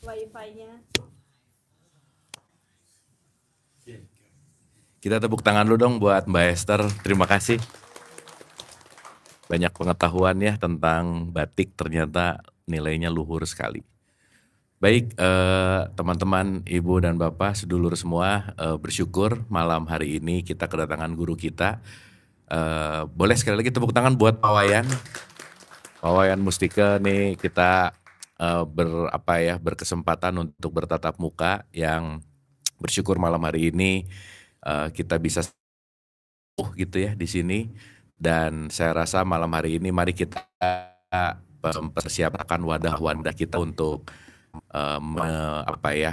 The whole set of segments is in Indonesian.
wifi-nya. Kita tepuk tangan dulu dong buat Mbak Esther. Terima kasih. Banyak pengetahuan ya tentang batik, ternyata nilainya luhur sekali. Baik, teman-teman, ibu dan bapak, sedulur semua, bersyukur malam hari ini kita kedatangan guru kita. Boleh sekali lagi tepuk tangan buat Pak Wayan. Pak Wayan Mustika nih kita berkesempatan untuk bertatap muka, yang bersyukur malam hari ini kita bisa gitu ya di sini. Dan saya rasa malam hari ini mari kita mempersiapkan wadah-wadah kita untuk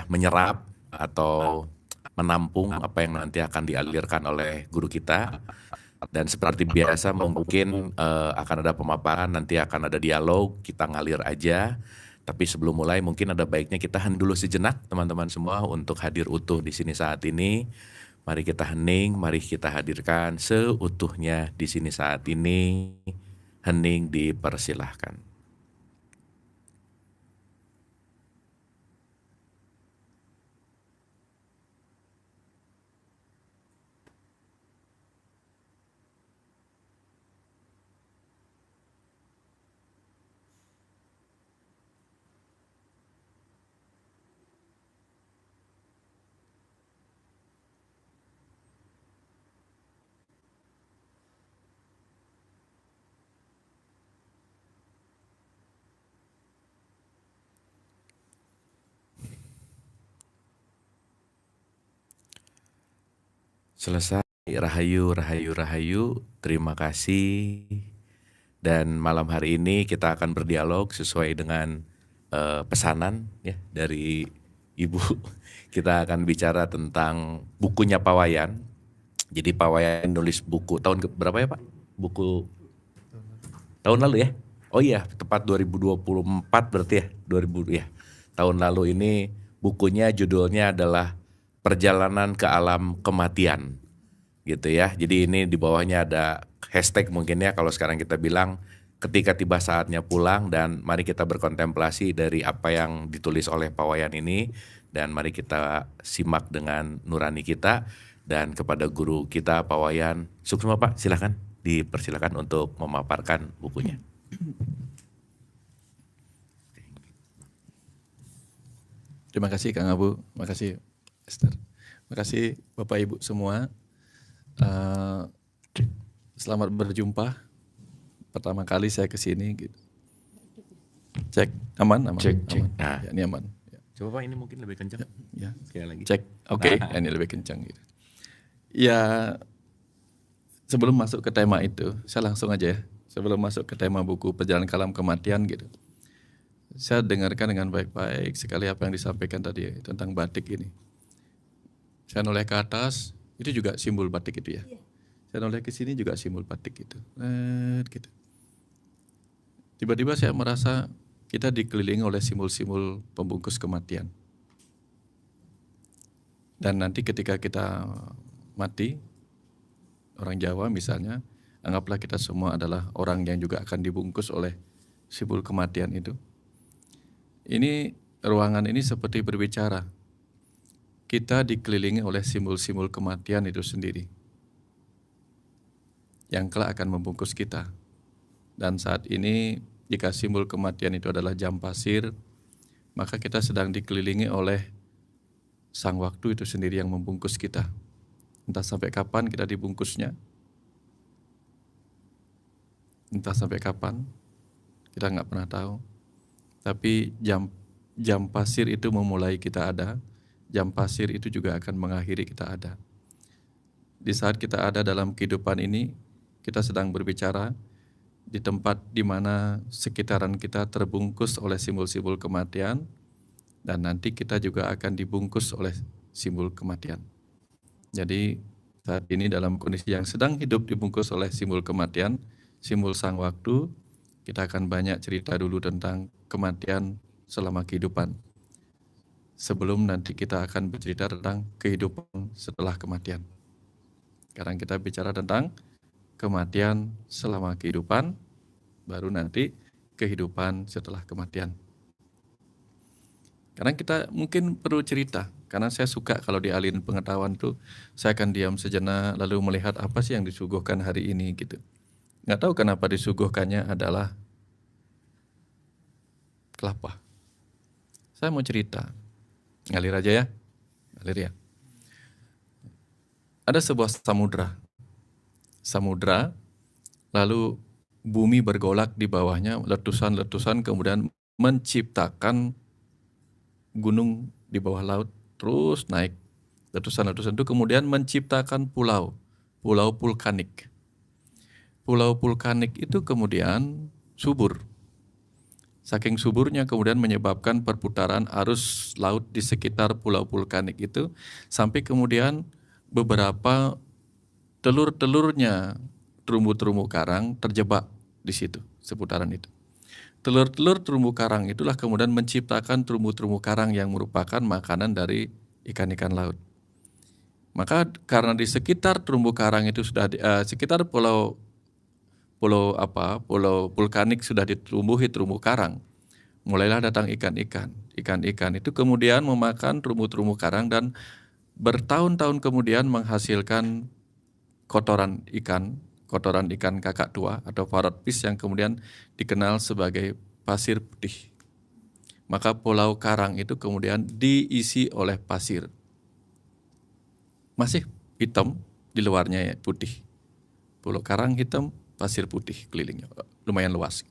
menyerap atau menampung apa yang nanti akan dialirkan oleh guru kita. Dan seperti biasa mungkin akan ada pemaparan, nanti akan ada dialog, kita ngalir aja. Tapi sebelum mulai mungkin ada baiknya kita hening dulu sejenak teman-teman semua untuk hadir utuh di sini saat ini. Mari kita hening, mari kita hadirkan seutuhnya di sini saat ini. Hening dipersilahkan. Selesai, rahayu, rahayu, rahayu, terima kasih. Dan malam hari ini kita akan berdialog sesuai dengan pesanan ya dari Ibu. Kita akan bicara tentang bukunya Pak Wayan. Jadi Pak Wayan nulis buku tahun berapa ya Pak? Buku tahun lalu ya? Oh iya, tepat 2024 berarti ya, 2000 ya. Tahun lalu ini bukunya judulnya adalah Perjalanan ke Alam Kematian. Gitu ya. Jadi ini di bawahnya ada hashtag mungkin ya kalau sekarang kita bilang ketika tiba saatnya pulang, dan mari kita berkontemplasi dari apa yang ditulis oleh Pak Wayan ini, dan mari kita simak dengan nurani kita. Dan kepada guru kita Pak Wayan Suksma, Pak silakan dipersilakan untuk memaparkan bukunya. Terima kasih Kang Abu, terima kasih Esther, terima kasih Bapak Ibu semua. Selamat berjumpa. Pertama kali saya ke sini. Gitu. Cek, aman, aman. Cek. Aman. Nah. Ya, ini aman. Ya. Coba Pak ini mungkin lebih kencang. Ya. Sekali lagi. Cek, oke. Ini lebih kencang. Gitu. Ya, sebelum masuk ke tema itu, saya langsung aja ya. Sebelum masuk ke tema buku Perjalanan ke Alam Kematian gitu. Saya dengarkan dengan baik-baik sekali apa yang disampaikan tadi ya, tentang batik ini. Saya noleh ke atas, itu juga simbol batik itu ya. Saya noleh ke sini juga simbol batik itu. Gitu. Tiba-tiba saya merasa kita dikelilingi oleh simbol-simbol pembungkus kematian. Dan nanti ketika kita mati, orang Jawa misalnya, anggaplah kita semua adalah orang yang juga akan dibungkus oleh simbol kematian itu. Ini ruangan ini seperti berbicara. Kita dikelilingi oleh simbol-simbol kematian itu sendiri, yang kelak akan membungkus kita. Dan saat ini jika simbol kematian itu adalah jam pasir, maka kita sedang dikelilingi oleh sang waktu itu sendiri yang membungkus kita. Entah sampai kapan kita dibungkusnya, entah sampai kapan, kita nggak pernah tahu. Tapi jam pasir itu memulai kita ada, jam pasir itu juga akan mengakhiri kita ada. Di saat kita ada dalam kehidupan ini, kita sedang berbicara di tempat di mana sekitaran kita terbungkus oleh simbol-simbol kematian, dan nanti kita juga akan dibungkus oleh simbol kematian. Jadi saat ini dalam kondisi yang sedang hidup dibungkus oleh simbol kematian, simbol sang waktu, kita akan banyak cerita dulu tentang kematian selama kehidupan. Sebelum nanti kita akan bercerita tentang kehidupan setelah kematian. Sekarang kita bicara tentang kematian selama kehidupan, baru nanti kehidupan setelah kematian. Karena kita mungkin perlu cerita, karena saya suka kalau dialin pengetahuan tuh, saya akan diam sejenak lalu melihat apa sih yang disuguhkan hari ini gitu. Nggak tahu kenapa disuguhkannya adalah kelapa. Saya mau cerita, ngalir aja ya, ngalir ya. Ada sebuah samudra, lalu bumi bergolak di bawahnya, letusan-letusan kemudian menciptakan gunung di bawah laut, terus naik. Letusan-letusan itu kemudian menciptakan pulau vulkanik. Pulau vulkanik itu kemudian subur. Saking suburnya kemudian menyebabkan perputaran arus laut di sekitar pulau vulkanik itu, sampai kemudian beberapa telur-telurnya terumbu-terumbu karang terjebak di situ, seputaran itu. Telur-telur terumbu karang itulah kemudian menciptakan terumbu-terumbu karang yang merupakan makanan dari ikan-ikan laut. Maka karena di sekitar terumbu karang itu sudah sekitar pulau vulkanik sudah ditumbuhi terumbu karang, mulailah datang ikan-ikan. Ikan-ikan itu kemudian memakan terumbu-terumbu karang dan bertahun-tahun kemudian menghasilkan kotoran ikan kakak tua atau parrot fish yang kemudian dikenal sebagai pasir putih. Maka pulau karang itu kemudian diisi oleh pasir. Masih hitam, di luarnya ya putih. Pulau karang hitam, pasir putih kelilingnya, lumayan luas.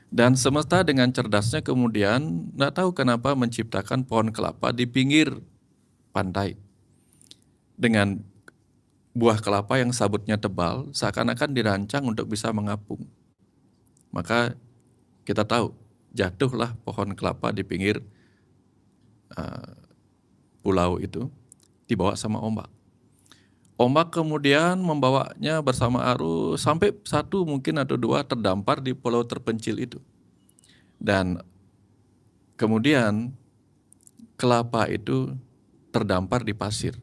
Dan semesta dengan cerdasnya kemudian nggak tahu kenapa menciptakan pohon kelapa di pinggir pantai dengan buah kelapa yang sabutnya tebal, seakan-akan dirancang untuk bisa mengapung. Maka kita tahu, jatuhlah pohon kelapa di pinggir pulau itu, dibawa sama ombak. Ombak kemudian membawanya bersama arus sampai satu mungkin atau dua terdampar di pulau terpencil itu. Dan kemudian kelapa itu terdampar di pasir.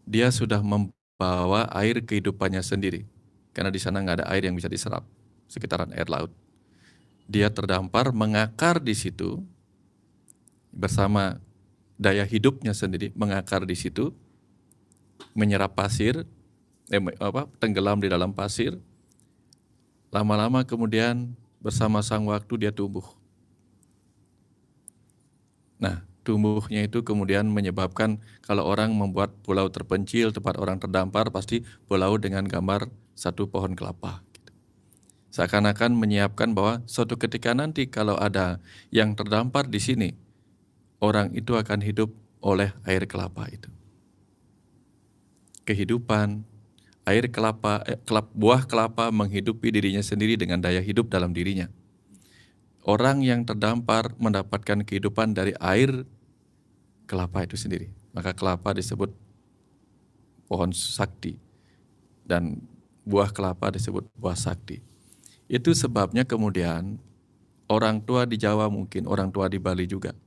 Dia sudah membawa air kehidupannya sendiri. Karena di sana nggak ada air yang bisa diserap, sekitaran air laut. Dia terdampar, mengakar di situ, bersama daya hidupnya sendiri, mengakar di situ, menyerap pasir, tenggelam di dalam pasir. Lama-lama kemudian bersama sang waktu dia tumbuh. Nah, tumbuhnya itu kemudian menyebabkan kalau orang membuat pulau terpencil, tempat orang terdampar, pasti pulau dengan gambar satu pohon kelapa. Seakan-akan menyiapkan bahwa suatu ketika nanti kalau ada yang terdampar di sini, orang itu akan hidup oleh air kelapa itu. Kehidupan, air kelapa, buah kelapa menghidupi dirinya sendiri dengan daya hidup dalam dirinya. Orang yang terdampar mendapatkan kehidupan dari air kelapa itu sendiri. Maka kelapa disebut pohon sakti dan buah kelapa disebut buah sakti. Itu sebabnya kemudian orang tua di Jawa, mungkin orang tua di Bali juga,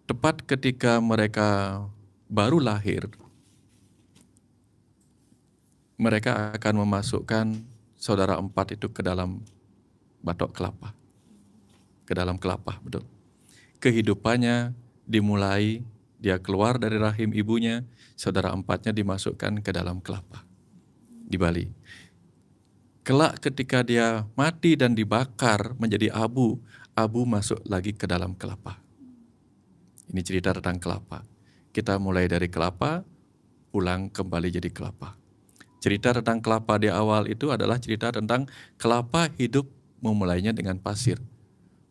tepat ketika mereka baru lahir, mereka akan memasukkan saudara empat itu ke dalam batok kelapa. Ke dalam kelapa, betul. Kehidupannya dimulai, dia keluar dari rahim ibunya, saudara empatnya dimasukkan ke dalam kelapa di Bali. Kelak ketika dia mati dan dibakar menjadi abu, abu masuk lagi ke dalam kelapa. Ini cerita tentang kelapa. Kita mulai dari kelapa, pulang kembali jadi kelapa. Cerita tentang kelapa di awal itu adalah cerita tentang kelapa hidup memulainya dengan pasir.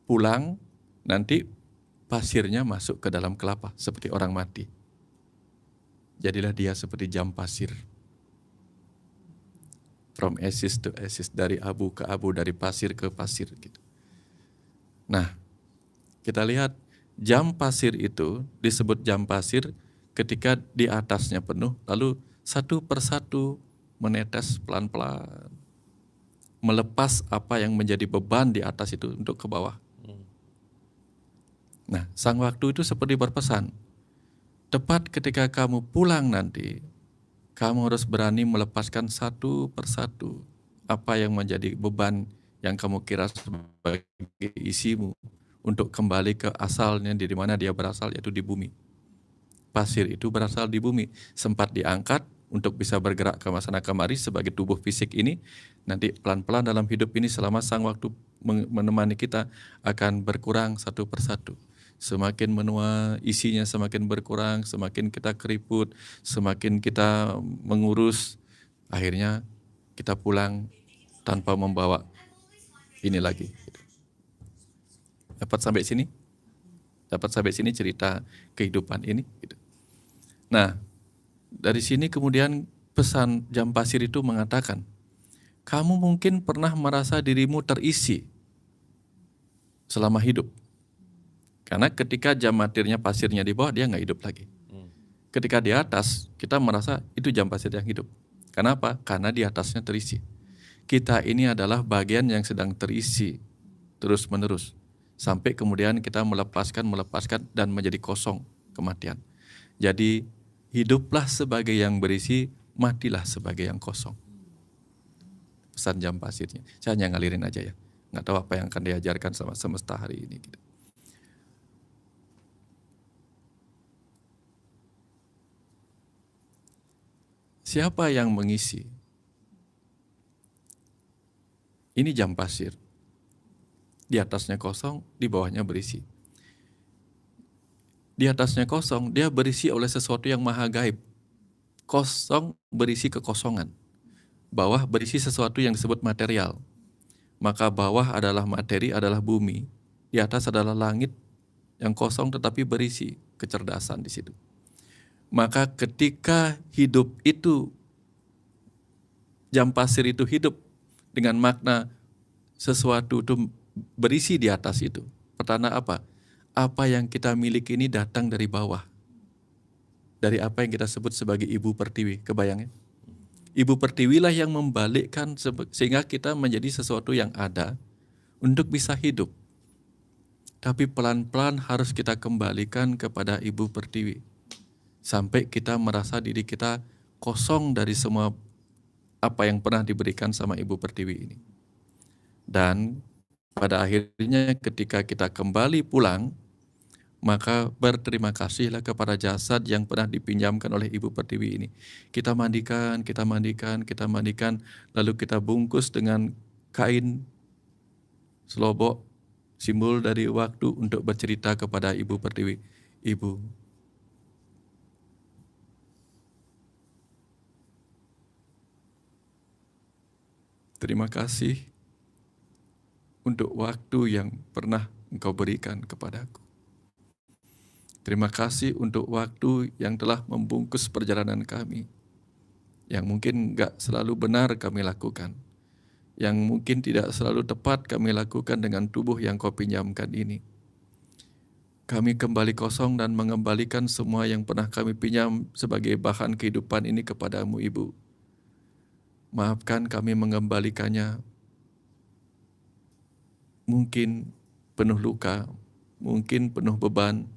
Pulang, nanti pasirnya masuk ke dalam kelapa seperti orang mati. Jadilah dia seperti jam pasir. From ashes to ashes, dari abu ke abu, dari pasir ke pasir gitu. Nah, kita lihat jam pasir itu disebut jam pasir ketika di atasnya penuh, lalu satu persatu menetes pelan-pelan, melepas apa yang menjadi beban di atas itu untuk ke bawah. Nah, sang waktu itu seperti berpesan, tepat ketika kamu pulang nanti, kamu harus berani melepaskan satu persatu apa yang menjadi beban yang kamu kira sebagai isimu untuk kembali ke asalnya, dari mana dia berasal, yaitu di bumi. Pasir itu berasal di bumi, sempat diangkat untuk bisa bergerak ke sana kemari sebagai tubuh fisik ini. Nanti pelan-pelan dalam hidup ini selama sang waktu menemani kita akan berkurang satu persatu. Semakin menua, isinya semakin berkurang, semakin kita keriput, semakin kita mengurus, akhirnya kita pulang tanpa membawa ini lagi. Dapat sampai sini? Dapat sampai sini cerita kehidupan ini. Nah, dari sini kemudian pesan jam pasir itu mengatakan, kamu mungkin pernah merasa dirimu terisi selama hidup. Karena ketika jam matirnya pasirnya di bawah, dia nggak hidup lagi. Ketika di atas, kita merasa itu jam pasir yang hidup. Kenapa? Karena di atasnya terisi. Kita ini adalah bagian yang sedang terisi terus-menerus. Sampai kemudian kita melepaskan dan menjadi kosong kematian. Jadi hiduplah sebagai yang berisi, matilah sebagai yang kosong. Pesan jam pasirnya. Saya hanya ngalirin aja ya. Nggak tahu apa yang akan diajarkan sama semesta hari ini. Siapa yang mengisi? Ini jam pasir. Di atasnya kosong, di bawahnya berisi. Di atasnya kosong, dia berisi oleh sesuatu yang maha gaib. Kosong berisi kekosongan. Bawah berisi sesuatu yang disebut material. Maka bawah adalah materi, adalah bumi. Di atas adalah langit yang kosong tetapi berisi kecerdasan di situ. Maka ketika hidup itu, jam pasir itu hidup dengan makna sesuatu itu berisi di atas itu. Pertanda apa? Apa yang kita miliki ini datang dari bawah. Dari apa yang kita sebut sebagai ibu pertiwi. Kebayangnya? Ibu pertiwilah yang membalikkan sehingga kita menjadi sesuatu yang ada untuk bisa hidup. Tapi pelan-pelan harus kita kembalikan kepada ibu pertiwi. Sampai kita merasa diri kita kosong dari semua apa yang pernah diberikan sama ibu pertiwi ini. Dan pada akhirnya ketika kita kembali pulang, maka berterima kasihlah kepada jasad yang pernah dipinjamkan oleh ibu pertiwi ini. Kita mandikan, lalu kita bungkus dengan kain selobok, simbol dari waktu untuk bercerita kepada ibu pertiwi. Ibu, terima kasih untuk waktu yang pernah Engkau berikan kepadaku. Terima kasih untuk waktu yang telah membungkus perjalanan kami, yang mungkin enggak selalu benar kami lakukan, yang mungkin tidak selalu tepat kami lakukan dengan tubuh yang Kau pinjamkan ini. Kami kembali kosong dan mengembalikan semua yang pernah kami pinjam sebagai bahan kehidupan ini kepadamu, Ibu. Maafkan kami mengembalikannya. Mungkin penuh luka, mungkin penuh beban,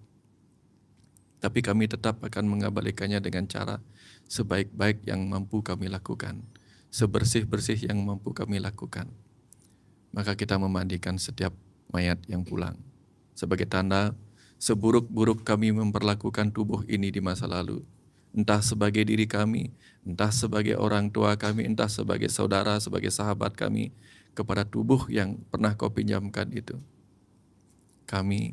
tapi kami tetap akan mengembalikannya dengan cara sebaik-baik yang mampu kami lakukan, sebersih-bersih yang mampu kami lakukan. Maka kita memandikan setiap mayat yang pulang. Sebagai tanda, seburuk-buruk kami memperlakukan tubuh ini di masa lalu, entah sebagai diri kami, entah sebagai orang tua kami, entah sebagai saudara, sebagai sahabat kami, kepada tubuh yang pernah Kau pinjamkan itu. Kami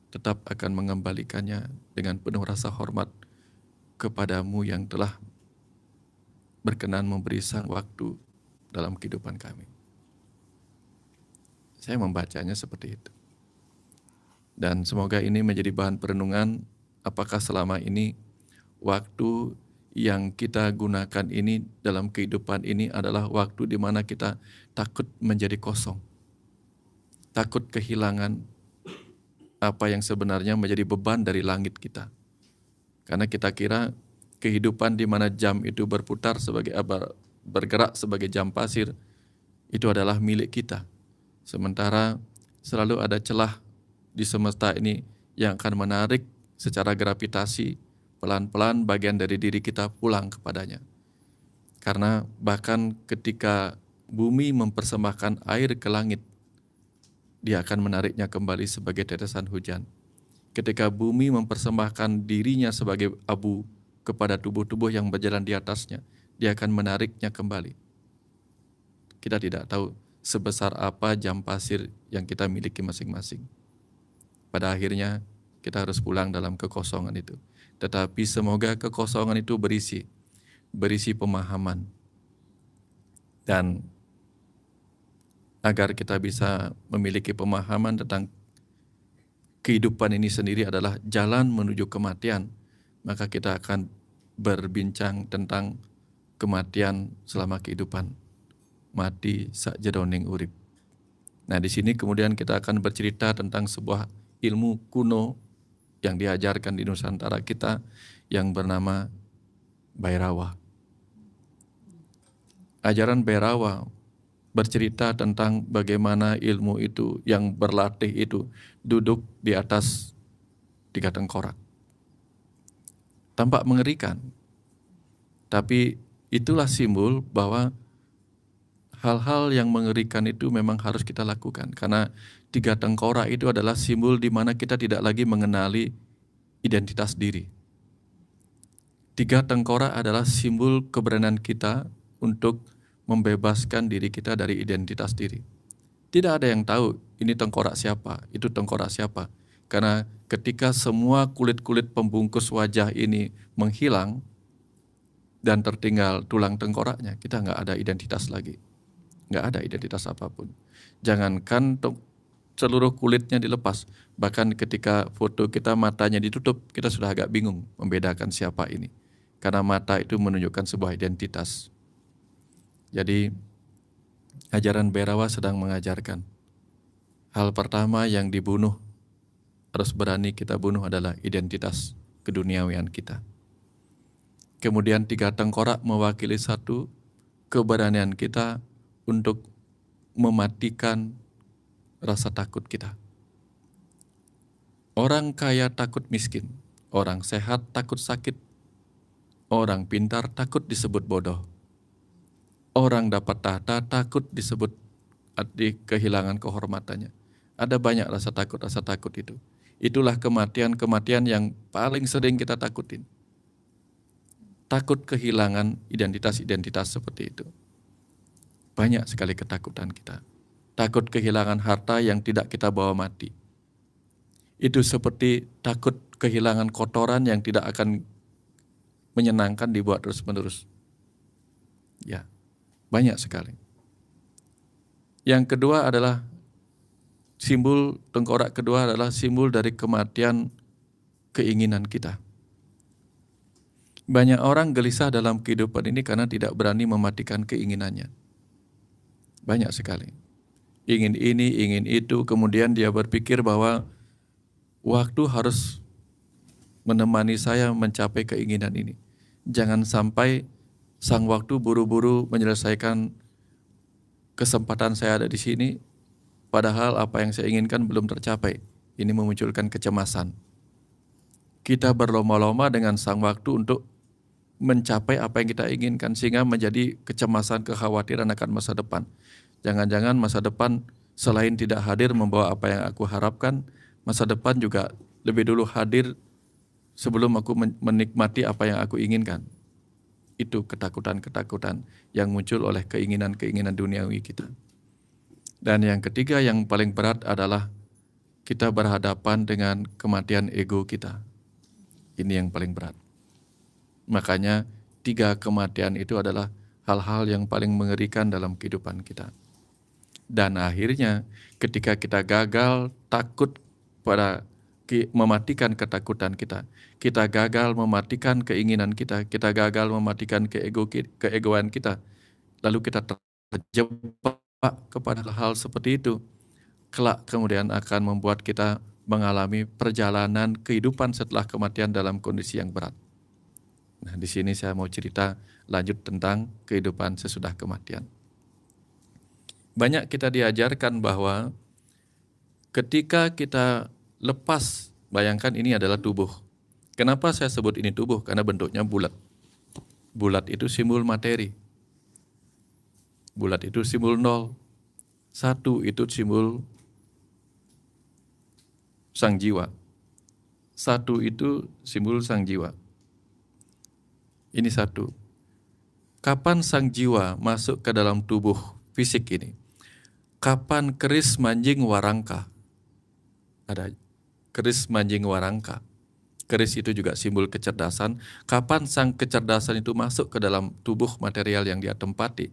tetap akan mengembalikannya dengan penuh rasa hormat kepadamu yang telah berkenan memberi sang waktu dalam kehidupan kami. Saya membacanya seperti itu. Dan semoga ini menjadi bahan perenungan, apakah selama ini waktu yang kita gunakan ini dalam kehidupan ini adalah waktu di mana kita takut menjadi kosong, takut kehilangan apa yang sebenarnya menjadi beban dari langit kita. Karena kita kira kehidupan di mana jam itu berputar bergerak sebagai jam pasir, itu adalah milik kita. Sementara selalu ada celah di semesta ini yang akan menarik secara gravitasi pelan-pelan bagian dari diri kita pulang kepadanya. Karena bahkan ketika bumi mempersembahkan air ke langit, dia akan menariknya kembali sebagai tetesan hujan. Ketika bumi mempersembahkan dirinya sebagai abu kepada tubuh-tubuh yang berjalan di atasnya, dia akan menariknya kembali. Kita tidak tahu sebesar apa jam pasir yang kita miliki masing-masing. Pada akhirnya kita harus pulang dalam kekosongan itu. Tetapi semoga kekosongan itu berisi pemahaman. Dan agar kita bisa memiliki pemahaman tentang kehidupan ini sendiri adalah jalan menuju kematian, maka kita akan berbincang tentang kematian selama kehidupan. Mati sakjeroning urip. Nah, di sini kemudian kita akan bercerita tentang sebuah ilmu kuno yang diajarkan di Nusantara kita yang bernama Bhairawa. Ajaran Bhairawa bercerita tentang bagaimana ilmu itu yang berlatih itu duduk di atas 3 tengkorak. Tampak mengerikan, tapi itulah simbol bahwa hal-hal yang mengerikan itu memang harus kita lakukan. Karena 3 tengkorak itu adalah simbol di mana kita tidak lagi mengenali identitas diri. 3 tengkorak adalah simbol keberanian kita untuk membebaskan diri kita dari identitas diri. Tidak ada yang tahu ini tengkorak siapa, itu tengkorak siapa. Karena ketika semua kulit-kulit pembungkus wajah ini menghilang dan tertinggal tulang tengkoraknya, kita nggak ada identitas lagi. Nggak ada identitas apapun. Jangankan seluruh kulitnya dilepas, bahkan ketika foto kita matanya ditutup, kita sudah agak bingung membedakan siapa ini. Karena mata itu menunjukkan sebuah identitas. Jadi ajaran Bhairawa sedang mengajarkan hal pertama yang dibunuh, harus berani kita bunuh adalah identitas keduniawian kita. Kemudian 3 tengkorak mewakili satu keberanian kita untuk mematikan rasa takut kita. Orang kaya takut miskin, orang sehat takut sakit, orang pintar takut disebut bodoh. Orang dapat tahta takut disebut kehilangan kehormatannya. Ada banyak rasa takut itu. Itulah kematian yang paling sering kita takutin. Takut kehilangan identitas seperti itu. Banyak sekali ketakutan kita. Takut kehilangan harta yang tidak kita bawa mati. Itu seperti takut kehilangan kotoran yang tidak akan menyenangkan dibuat terus-menerus. Ya. Banyak sekali. Yang kedua adalah simbol tengkorak kedua adalah simbol dari kematian keinginan kita. Banyak orang gelisah dalam kehidupan ini karena tidak berani mematikan keinginannya. Banyak sekali. Ingin ini, ingin itu, kemudian dia berpikir bahwa waktu harus menemani saya mencapai keinginan ini. Jangan sampai sang waktu buru-buru menyelesaikan kesempatan saya ada di sini, padahal apa yang saya inginkan belum tercapai. Ini memunculkan kecemasan. Kita berlomba-lomba dengan sang waktu untuk mencapai apa yang kita inginkan, sehingga menjadi kecemasan, kekhawatiran akan masa depan. Jangan-jangan masa depan selain tidak hadir membawa apa yang aku harapkan, masa depan juga lebih dulu hadir sebelum aku menikmati apa yang aku inginkan. Itu ketakutan-ketakutan yang muncul oleh keinginan-keinginan duniawi kita. Dan yang ketiga yang paling berat adalah kita berhadapan dengan kematian ego kita. Ini yang paling berat. Makanya 3 kematian itu adalah hal-hal yang paling mengerikan dalam kehidupan kita. Dan akhirnya ketika kita gagal takut pada mematikan ketakutan kita, kita gagal mematikan keinginan kita gagal mematikan keegoan kita, lalu kita terjebak kepada hal seperti itu, kelak kemudian akan membuat kita mengalami perjalanan kehidupan setelah kematian dalam kondisi yang berat. Nah, di sini saya mau cerita lanjut tentang kehidupan sesudah kematian. Banyak kita diajarkan bahwa ketika kita lepas, bayangkan ini adalah tubuh. Kenapa saya sebut ini tubuh? Karena bentuknya bulat. Bulat itu simbol materi. Bulat itu simbol 0. 1 itu simbol sang jiwa. Satu itu simbol sang jiwa. Ini satu. Kapan sang jiwa masuk ke dalam tubuh fisik ini? Kapan keris manjing warangka? Ada keris manjing warangka. Keris itu juga simbol kecerdasan. Kapan sang kecerdasan itu masuk ke dalam tubuh material yang dia tempati?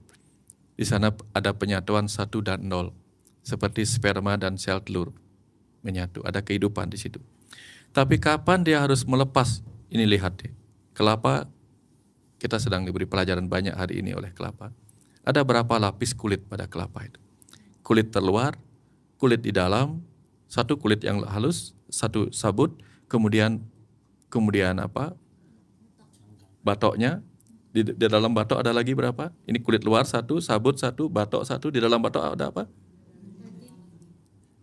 Di sana ada penyatuan 1 dan 0. Seperti sperma dan sel telur menyatu. Ada kehidupan di situ. Tapi kapan dia harus melepas? Ini lihat deh. Kelapa, kita sedang diberi pelajaran banyak hari ini oleh kelapa. Ada berapa lapis kulit pada kelapa itu? Kulit terluar, kulit di dalam, satu kulit yang halus, satu sabut, kemudian apa? Batoknya. Di dalam batok ada lagi berapa? Ini kulit luar satu, sabut satu, batok satu. Di dalam batok ada apa?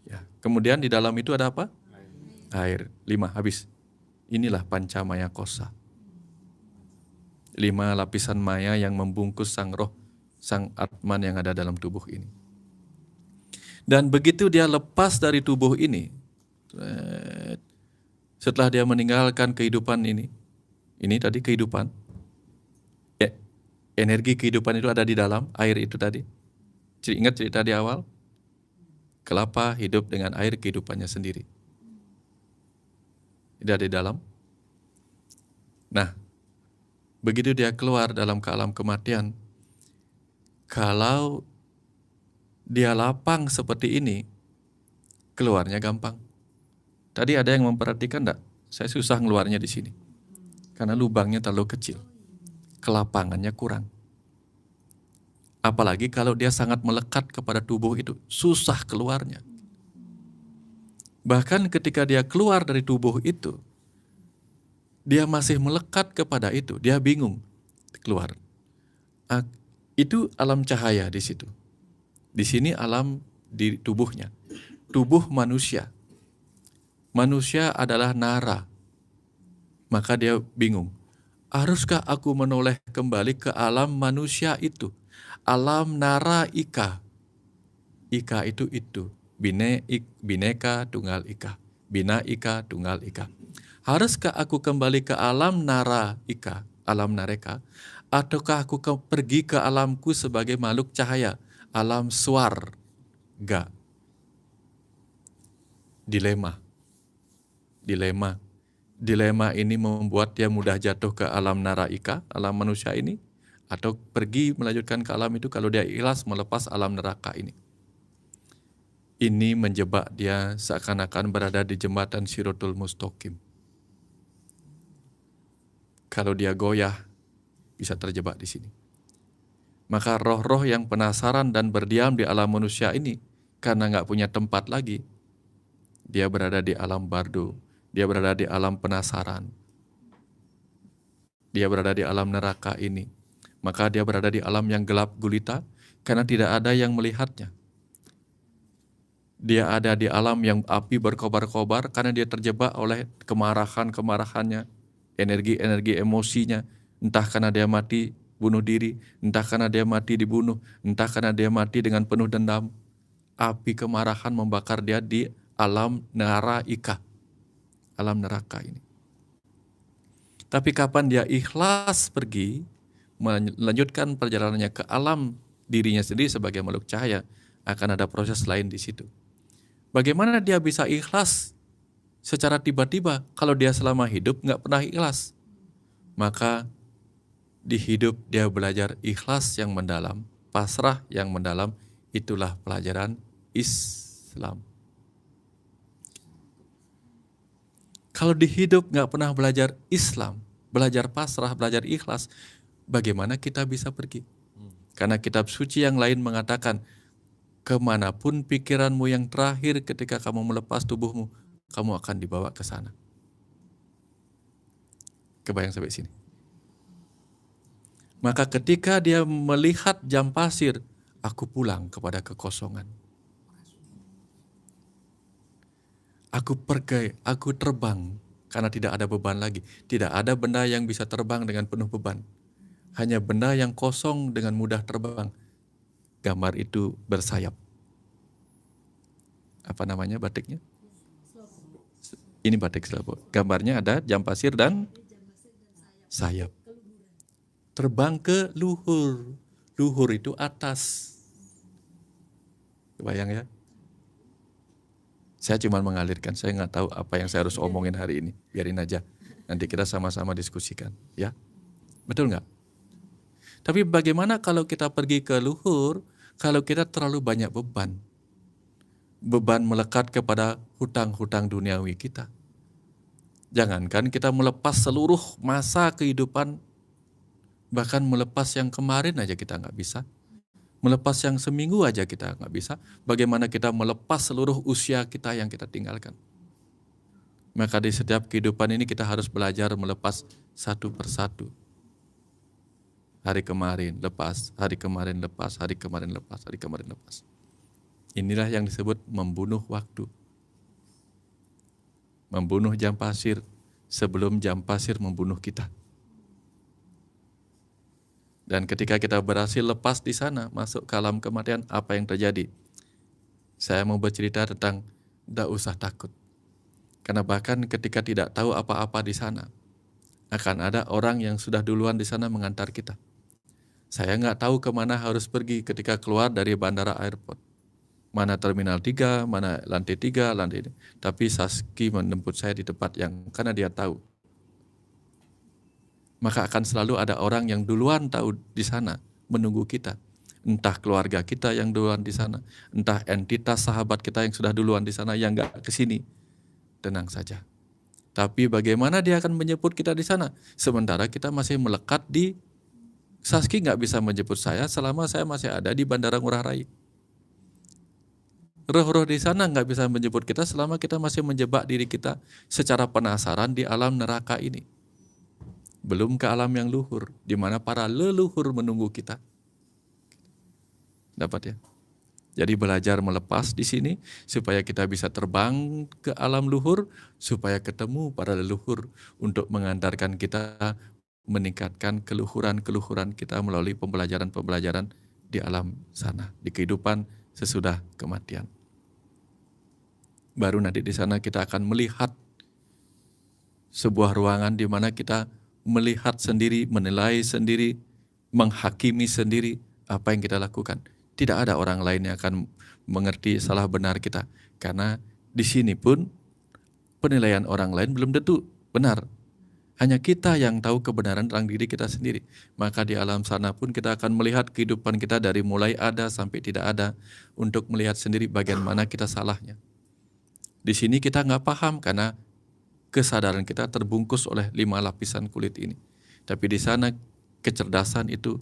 Ya. Kemudian di dalam itu ada apa? Air. 5, habis. Inilah pancamaya kosa. 5 lapisan maya yang membungkus sang roh, sang Atman yang ada dalam tubuh ini. Dan begitu dia lepas dari tubuh ini, setelah dia meninggalkan kehidupan ini tadi kehidupan, energi kehidupan itu ada di dalam air itu tadi. Ingat cerita di awal? Kelapa hidup dengan air kehidupannya sendiri. Dia di dalam. Nah, begitu dia keluar dalam ke alam kematian, kalau dia lapang seperti ini, keluarnya gampang. Tadi ada yang memperhatikan enggak? Saya susah ngeluarnya di sini. Karena lubangnya terlalu kecil. Kelapangannya kurang. Apalagi kalau dia sangat melekat kepada tubuh itu, susah keluarnya. Bahkan ketika dia keluar dari tubuh itu, dia masih melekat kepada itu, dia bingung keluar. Itu alam cahaya di situ. Di sini alam di tubuhnya. Tubuh manusia. Manusia adalah nara. Maka dia bingung. Haruskah aku menoleh kembali ke alam manusia itu? Alam nara ika. Ika itu. Bineka tunggal ika. Bina ika tunggal ika. Haruskah aku kembali ke alam nara ika, alam nareka, ataukah aku pergi ke alamku sebagai makhluk cahaya, alam swarga? Dilema ini membuat dia mudah jatuh ke alam naraika, alam manusia ini, atau pergi melanjutkan ke alam itu kalau dia ikhlas melepas alam neraka ini. Ini menjebak dia seakan-akan berada di jembatan Siratul Mustaqim. Kalau dia goyah, bisa terjebak di sini. Maka roh-roh yang penasaran dan berdiam di alam manusia ini, karena nggak punya tempat lagi, dia berada di alam bardo, dia berada di alam penasaran, dia berada di alam neraka ini. Maka dia berada di alam yang gelap gulita, karena tidak ada yang melihatnya. Dia ada di alam yang api berkobar-kobar, karena dia terjebak oleh kemarahannya, energi emosinya, entah karena dia mati bunuh diri, entah karena dia mati dibunuh, entah karena dia mati dengan penuh dendam. Api kemarahan membakar dia di alam naraika, alam neraka ini. Tapi kapan dia ikhlas pergi, melanjutkan perjalanannya ke alam dirinya sendiri sebagai makhluk cahaya, akan ada proses lain di situ. Bagaimana dia bisa ikhlas secara tiba-tiba kalau dia selama hidup nggak pernah ikhlas? Maka di hidup dia belajar ikhlas yang mendalam, pasrah yang mendalam. Itulah pelajaran Islam. Kalau di hidup nggak pernah belajar Islam, belajar pasrah, belajar ikhlas, bagaimana kita bisa pergi? Karena kitab suci yang lain mengatakan, kemanapun pikiranmu yang terakhir ketika kamu melepas tubuhmu, kamu akan dibawa ke sana. Kebayang sampai sini? Maka ketika dia melihat jam pasir, aku pulang kepada kekosongan. Aku pergi, aku terbang karena tidak ada beban lagi. Tidak ada benda yang bisa terbang dengan penuh beban. Hanya benda yang kosong dengan mudah terbang. Gambar itu bersayap. Apa namanya batiknya? Ini batik selaput. Gambarnya ada jam pasir dan sayap. Terbang ke luhur. Luhur itu atas. Kebayang ya? Saya cuma mengalirkan, saya nggak tahu apa yang saya harus omongin hari ini. Biarin aja, nanti kita sama-sama diskusikan. Ya, betul nggak? Tapi bagaimana kalau kita pergi ke luhur, kalau kita terlalu banyak beban? Beban melekat kepada hutang-hutang duniawi kita. Jangankan kita melepas seluruh masa kehidupan, bahkan melepas yang kemarin aja kita nggak bisa. Melepas yang seminggu aja kita nggak bisa. Bagaimana kita melepas seluruh usia kita yang kita tinggalkan. Maka di setiap kehidupan ini kita harus belajar melepas satu persatu. Hari kemarin lepas, hari kemarin lepas, hari kemarin lepas, hari kemarin lepas. Inilah yang disebut membunuh waktu. Membunuh jam pasir sebelum jam pasir membunuh kita. Dan ketika kita berhasil lepas di sana, masuk ke alam kematian, apa yang terjadi? Saya mau bercerita tentang tidak usah takut. Karena bahkan ketika tidak tahu apa-apa di sana, akan ada orang yang sudah duluan di sana mengantar kita. Saya nggak tahu kemana harus pergi ketika keluar dari bandara airport. Mana terminal 3, mana lantai 3, lantai ini. Tapi Saski menjemput saya di tempat yang, karena dia tahu. Maka akan selalu ada orang yang duluan tahu di sana, menunggu kita. Entah keluarga kita yang duluan di sana, entah entitas sahabat kita yang sudah duluan di sana yang nggak kesini. Tenang saja. Tapi bagaimana dia akan menjemput kita di sana? Sementara kita masih melekat di, Saski nggak bisa menjemput saya selama saya masih ada di Bandara Ngurah Rai. Roh-roh di sana nggak bisa menjemput kita selama kita masih menjebak diri kita secara penasaran di alam neraka ini. Belum ke alam yang luhur, di mana para leluhur menunggu kita. Dapat ya? Jadi belajar melepas di sini supaya kita bisa terbang ke alam luhur, supaya ketemu para leluhur untuk mengantarkan kita meningkatkan keluhuran-keluhuran kita melalui pembelajaran-pembelajaran di alam sana, di kehidupan sesudah kematian. Baru nanti di sana kita akan melihat sebuah ruangan di mana kita melihat sendiri, menilai sendiri, menghakimi sendiri apa yang kita lakukan. Tidak ada orang lain yang akan mengerti salah benar kita. Karena di sini pun penilaian orang lain belum tentu benar. Hanya kita yang tahu kebenaran tentang diri kita sendiri. Maka di alam sana pun kita akan melihat kehidupan kita dari mulai ada sampai tidak ada, untuk melihat sendiri bagian mana kita salahnya. Di sini kita nggak paham karena kesadaran kita terbungkus oleh 5 lapisan kulit ini. Tapi di sana kecerdasan itu